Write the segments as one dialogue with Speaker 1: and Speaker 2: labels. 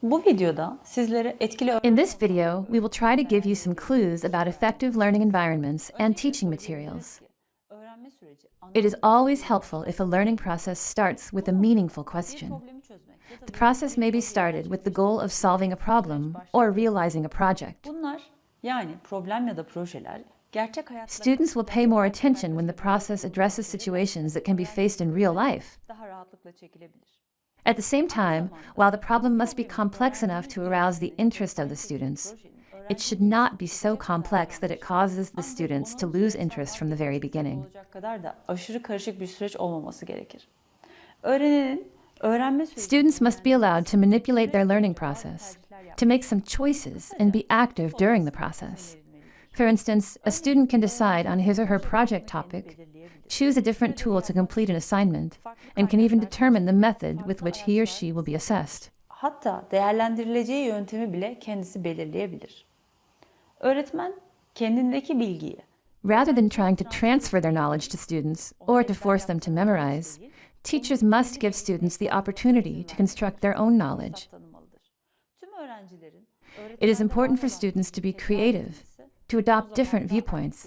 Speaker 1: Bu videoda sizlere etkili
Speaker 2: In this video, we will try to give you some clues about effective learning environments and teaching materials.
Speaker 1: öğrenme süreci
Speaker 2: It is always helpful if a learning process starts with a meaningful question.
Speaker 1: problemi çözmek ya da
Speaker 2: The process may be started with the goal of solving a problem or realizing a project.
Speaker 1: bunlar yani problem ya da projeler gerçek hayatta
Speaker 2: Students will pay more attention when the process addresses situations that can be faced in real life.
Speaker 1: daha rahatlıkla çekilebilir.
Speaker 2: At the same time, while the problem must be complex enough to arouse the interest of the students, it should not be so complex that it causes the students to lose interest from the very beginning.
Speaker 1: Olacak kadar da aşırı karışık bir süreç olmaması gerekir. Öğrenenin öğrenme süreci
Speaker 2: Students must be allowed to manipulate their learning process, to make some choices and be active during the process. For instance, a student can decide on his or her project topic, choose a different tool to complete an assignment, and can even determine the method with which he or she will be assessed.
Speaker 1: hatta değerlendirileceği yöntemi bile kendisi belirleyebilir. Öğretmen kendindeki bilgiyi
Speaker 2: Rather than trying to transfer their knowledge to students or to force them to memorize, teachers must give students the opportunity to construct their own knowledge.
Speaker 1: tanımalıdır. Tüm öğrencilerin
Speaker 2: It is important for students to be creative, to adopt different viewpoints,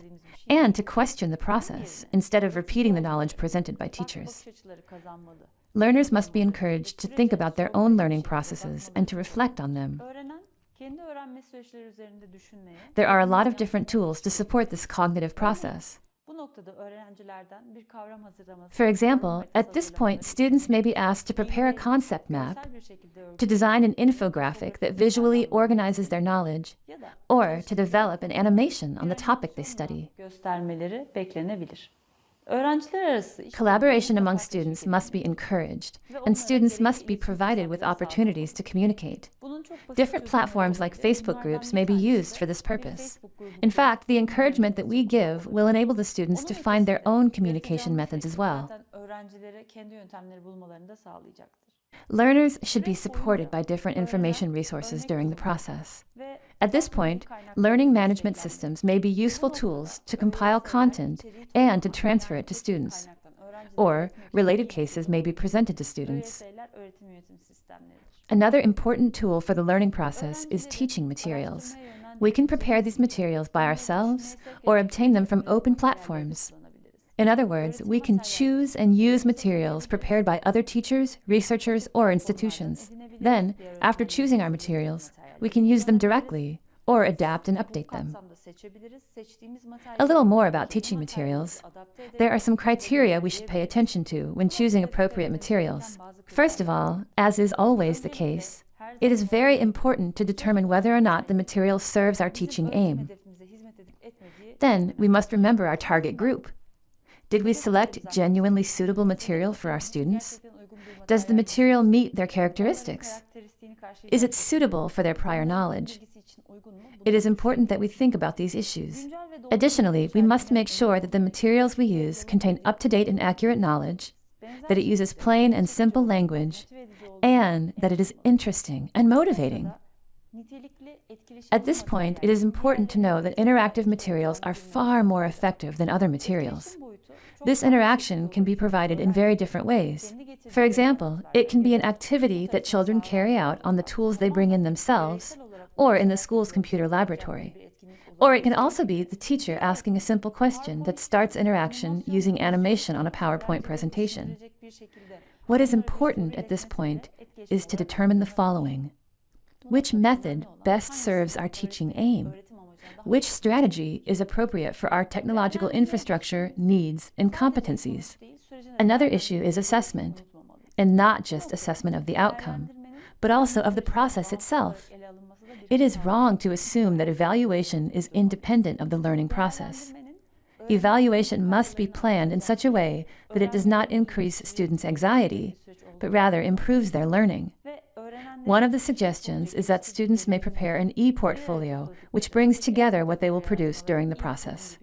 Speaker 2: and to question the process instead of repeating the knowledge presented by teachers.
Speaker 1: bakış açıları kazanmalı.
Speaker 2: Learners must be encouraged to think about their own learning processes and to reflect on them.
Speaker 1: Öğrenen kendi öğrenme süreçleri üzerinde düşünmeye,
Speaker 2: There are a lot of different tools to support this cognitive process.
Speaker 1: bu noktada öğrencilerden bir kavram hazırlaması,
Speaker 2: For example, at this point, students may be asked to prepare a concept map, to design an infographic that visually organizes their knowledge,
Speaker 1: ya da
Speaker 2: or to develop an animation on the topic they study.
Speaker 1: göstermeleri beklenebilir. Öğrenciler arası
Speaker 2: Collaboration among students must be encouraged, and students must be provided with opportunities to communicate.
Speaker 1: bunun çok basit
Speaker 2: Different platforms like Facebook groups may be used for this purpose. In fact, the encouragement that we give will enable the students to find their own communication methods as well.
Speaker 1: zaten öğrencilere kendi yöntemleri bulmalarını da sağlayacaktır.
Speaker 2: Learners should be supported by different information resources during the process.
Speaker 1: Ve
Speaker 2: At this point, learning management systems may be useful tools to compile content and to transfer it to students.
Speaker 1: kaynaktan öğrenciler
Speaker 2: Or, related cases may be presented to students.
Speaker 1: ÖSY'ler öğretim yönetim sistemleridir.
Speaker 2: Another important tool for the learning process is teaching materials. We can prepare these materials by ourselves or obtain them from open platforms. In other words, we can choose and use materials prepared by other teachers, researchers, or institutions. Then, after choosing our materials, we can use them directly or adapt and update them.
Speaker 1: Kapsamda seçebiliriz. Seçtiğimiz
Speaker 2: A little more about teaching materials. There are some criteria we should pay attention to when choosing appropriate materials. First of all, as is always the case, it is very important to determine whether or not the material serves our teaching aim.
Speaker 1: hedefimize hizmet edip etmediği
Speaker 2: Then, we must remember our target group. Did we select genuinely suitable material for our students?
Speaker 1: uygun bir
Speaker 2: Does the material meet their characteristics?
Speaker 1: karakteristiğini
Speaker 2: Is it suitable for their prior knowledge?
Speaker 1: bilgisi için uygun mu?
Speaker 2: It is important that we think about these issues. Additionally, we must make sure that the materials we use contain up-to-date and accurate knowledge, that it uses plain and simple language, and that it is interesting and motivating.
Speaker 1: Nitelikli etkileşimli
Speaker 2: At this point, it is important to know that interactive materials are far more effective than other materials. This interaction can be provided in very different ways. For example, it can be an activity that children carry out on the tools they bring in themselves or in the school's computer laboratory. Or it can also be the teacher asking a simple question that starts interaction using animation on a PowerPoint presentation. What is important at this point is to determine the following. Which method best serves our teaching aim? Which strategy is appropriate for our technological infrastructure, needs, and competencies? Another issue is assessment, and not just assessment of the outcome, but also of the process itself. It is wrong to assume that evaluation is independent of the learning process. Evaluation must be planned in such a way that it does not increase students' anxiety, but rather improves their learning. One of the suggestions is that students may prepare an e-portfolio, which brings together what they will produce during the process.